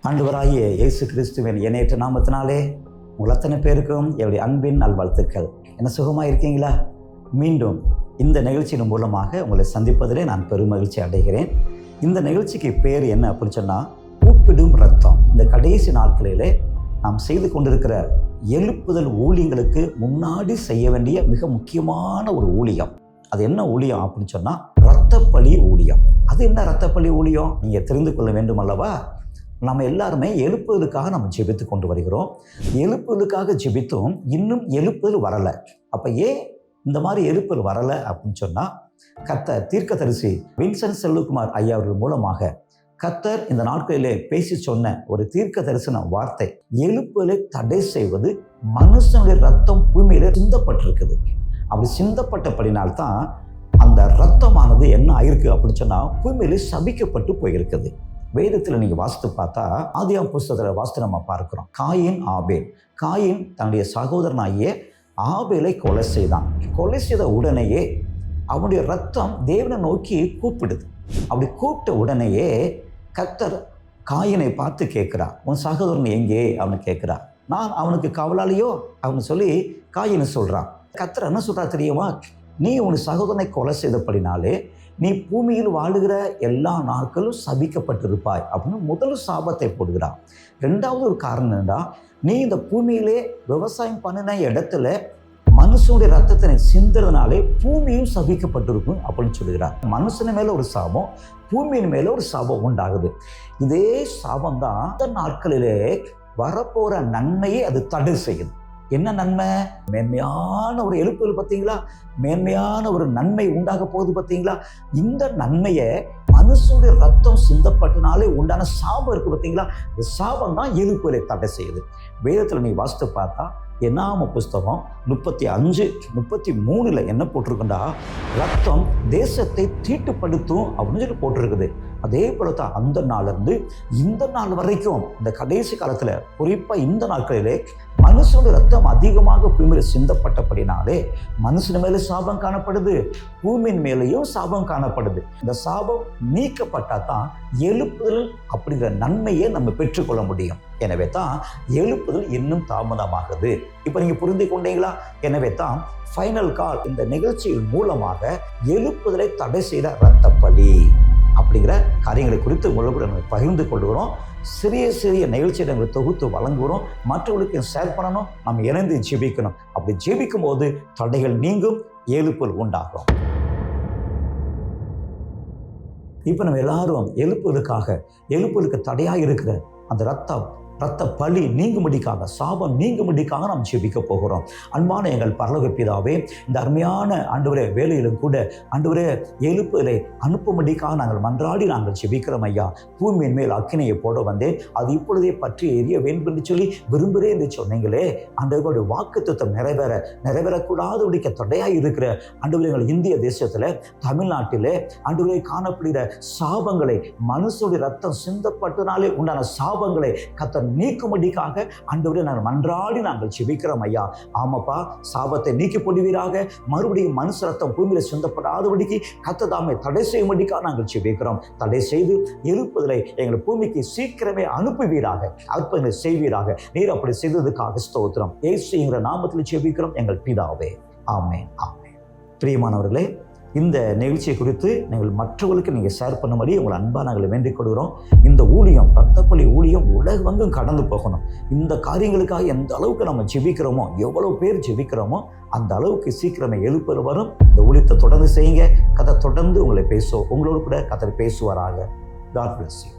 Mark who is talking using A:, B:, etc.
A: ஆண்டவராகிய இயேசு கிறிஸ்துவின் எண்ணற்ற நாமத்தினாலே உங்கள் அத்தனை பேருக்கும் என்னுடைய அன்பின் நல்வாழ்த்துக்கள். என்ன சுகமாக இருக்கீங்களா? மீண்டும் இந்த நிகழ்ச்சியின் மூலமாக உங்களை சந்திப்பதிலே நான் பெருமகிழ்ச்சி அடைகிறேன். இந்த நிகழ்ச்சிக்கு பேர் என்ன அப்படின்னு சொன்னால், கூப்பிடும் ரத்தம். இந்த கடைசி நாட்களிலே நாம் செய்து கொண்டிருக்கிற எழுப்புதல் ஊழியங்களுக்கு முன்னாடி செய்ய வேண்டிய மிக முக்கியமான ஒரு ஊழியம். அது என்ன ஊழியம் அப்படின்னு சொன்னால், இரத்தப்பலி ஊழியம். அது என்ன இரத்தப்பலி ஊழியம்? நீங்கள் தெரிந்து கொள்ள வேண்டும் அல்லவா? நம்ம எல்லாருமே எழுப்புதலுக்காக நம்ம ஜெபித்து கொண்டு வருகிறோம். எழுப்புதலுக்காக ஜெபித்தும் இன்னும் எழுப்புதல் வரலை. அப்போ ஏன் இந்த மாதிரி எழுப்புதல் வரலை அப்படின்னு சொன்னால், கர்த்தர் தீர்க்கதரிசி வின்சென்ட் செல்வகுமார் ஐயா அவர்கள் மூலமாக கர்த்தர் இந்த நாட்களிலே பேசி சொன்ன ஒரு தீர்க்க தரிசன வார்த்தை, எழுப்புதலை தடை செய்வது மனுஷனுடைய ரத்தம் பூமியில சிந்தப்பட்டிருக்குது. அப்படி சிந்தப்பட்டபடினால்தான் அந்த ரத்தமானது என்ன ஆயிருக்கு அப்படின்னு சொன்னால், பூமியில சபிக்கப்பட்டு போயிருக்குது. வேதத்தில் நீங்கள் வாசித்து பார்த்தா, ஆதியாகமம் புஸ்தகத்தில் வாசித்து நம்ம பார்க்கிறோம். காயின் ஆபேல். காயின் தன்னுடைய சகோதரனாகிய ஆபேலை கொலை செய்தான். கொலை செய்த உடனேயே அவனுடைய ரத்தம் தேவனை நோக்கி கூப்பிடுது. அப்படி கூப்பிட்ட உடனேயே கர்த்தர் காயினை பார்த்து கேட்குறா, உன் சகோதரன் எங்கே அவனு கேட்குறா. நான் அவனுக்கு கவலாளியோ அவனு சொல்லி காயின்னு சொல்கிறான். கர்த்தர் என்ன சொல்கிறா தெரியுமா? நீ உன் சகோதரனை கொலை செய்தபடினாலே நீ பூமியில் வாழுகிற எல்லா நாட்களும் சபிக்கப்பட்டிருப்பாய் அப்படின்னு முதல் சாபத்தை போடுகிறான். ரெண்டாவது ஒரு காரணம் என்னடா, நீ இந்த பூமியிலே விவசாயம் பண்ணின இடத்துல மனுஷனுடைய ரத்தத்தை சிந்துறதுனாலே பூமியும் சபிக்கப்பட்டிருக்கும் அப்படின்னு சொல்லுகிறார். மனுஷன் மேல ஒரு சாபம், பூமியின் மேல ஒரு சாபம் உண்டாகுது. இதே சாபம் தான் அந்த நாட்களிலே வரப்போற நன்மையை அது தடை செய்யுது. என்ன நன்மை? மேன்மையான ஒரு எழுப்புதல் பார்த்தீங்களா? மேன்மையான ஒரு நன்மை உண்டாக போகுது பார்த்தீங்களா? இந்த நன்மையை மனுஷனுடைய ரத்தம் சிந்தப்பட்டனாலே உண்டான சாபம் இருக்கு பார்த்தீங்களா? இந்த சாபம் தான் எழுப்புதலை தடை செய்யுது. வேதத்தில் நீ வாசித்து பார்த்தா, என்னாம புஸ்தகம் 35:33 என்ன போட்டிருக்குண்டா, ரத்தம் தேசத்தை தீட்டுப்படுத்தும் அப்படின்னு சொல்லி போட்டிருக்குது. அதே போல தான் அந்த நாளிலிருந்து இந்த நாள் வரைக்கும், இந்த கடைசி காலத்துல குறிப்பா இந்த நாட்களிலே மனுஷனுடைய ரத்தம் அதிகமாக பூமியில் சிந்தப்பட்டபடினாலே மனுஷன் மேலே சாபம் காணப்படுது, பூமியின் மேலேயும் சாபம் காணப்படுது. இந்த சாபம் நீக்கப்பட்டா தான் எழுப்புதல் அப்படிங்கிற நன்மையை நம்ம பெற்றுக்கொள்ள முடியும். எனவே தான் எழுப்புதல் இன்னும் தாமதமாகுது. இப்போ நீங்க புரிந்து கொண்டீங்களா? எனவே தான் ஃபைனல் கால் இந்த நிகழ்ச்சியின் மூலமாக எழுப்புதலை தடை செய்த இரத்தப்பலி அப்படிங்கிற காரியங்களை குறித்து உங்களுக்கு நம்ம பகிர்ந்து கொள்கிறோம். சிறிய சிறிய நிகழ்ச்சியை நாங்கள் தொகுத்து வழங்குகிறோம். மற்றவர்களுக்கு ஷேர் பண்ணணும், நம்ம இணைந்து ஜெபிக்கணும். அப்படி ஜெபிக்கும் போது தடைகள் நீங்கும், எழுப்புதல் உண்டாகும். இப்போ நம்ம எல்லாரும் எழுப்புதலுக்கு தடையாக இருக்கிற அந்த ரத்த பலி நீங்கும்படிக்காக, சாபம் நீங்கும்படிக்காக நாம் ஜெபிக்க போகிறோம். அன்பான எங்கள் பரலோக பிதாவே, இந்த அருமையான ஆண்டவரே வேலையிலும் கூட ஆண்டவரே எழுப்புதலை அனுப்பும்படிக்காக நாங்கள் ஜெபிக்கிறோம் ஐயா. பூமியின் மேல் அக்கினியை போட வந்தேன், அது இப்பொழுதே பற்றி எரிய வேண்டும் என்று சொல்லி விரும்புகிறேன் என்று சொன்னீங்களே. ஆண்டவருடைய வாக்குத்தத்தம் நிறைவேறக்கூடாது உடைய தடையாக இருக்கிற ஆண்டவரே எங்கள் இந்திய தேசத்தில், தமிழ்நாட்டிலே ஆண்டவரே காணப்படுகிற சாபங்களை, மனுஷனுடைய ரத்தம் சிந்தப்பட்டனாலே உண்டான சாபங்களை கர்த்தர் நீக்கும்படிக்காக ஆண்டவரே நாங்கள் ஜெபிக்கிறோம் ஐயா. ஆமாப்பா, சாபத்தை நீக்கி போடுவீராக. மறுபடியும் மனுஷ ரத்தம் பூமியில சிந்தப்படாதபடிக்கு கர்த்தர் தாமே தடை செய்யும்படிக்காக நாங்கள் ஜெபிக்கிறோம். தடை செய்து எழுப்புதலை எங்கள் பூமிக்கு சீக்கிரமே அனுப்புவீராக, அற்புதங்களை செய்வீராக. நீர் அப்படி செய்ததுக்காக ஸ்தோத்திரம். இயேசுங்கிற நாமத்தில் ஜெபிக்கிறோம் எங்கள் பிதாவே. ஆமென், ஆமென். பிரியமானவர்களே, இந்த நிகழ்ச்சியை குறித்து நீங்கள் மற்றவர்களுக்கு ஷேர் பண்ணும்படி உங்களை அன்பாக நாங்கள் வேண்டிக் கொள்கிறோம். இந்த ஊழியம், இரத்தப்பலி ஊழியம் உலகெங்கும் கடந்து போகணும். இந்த காரியங்களுக்காக எந்த அளவுக்கு நம்ம ஜெபிக்கிறோமோ, எவ்வளவு பேர் ஜெபிக்கிறோமோ அந்த அளவுக்கு சீக்கிரமே எழுப்புதல் வரும். இந்த ஊழியத்தை தொடர்ந்து செய்யுங்க. கர்த்தர் தொடர்ந்து உங்களோடு கூட கர்த்தர் பேசுவாராக. God bless you.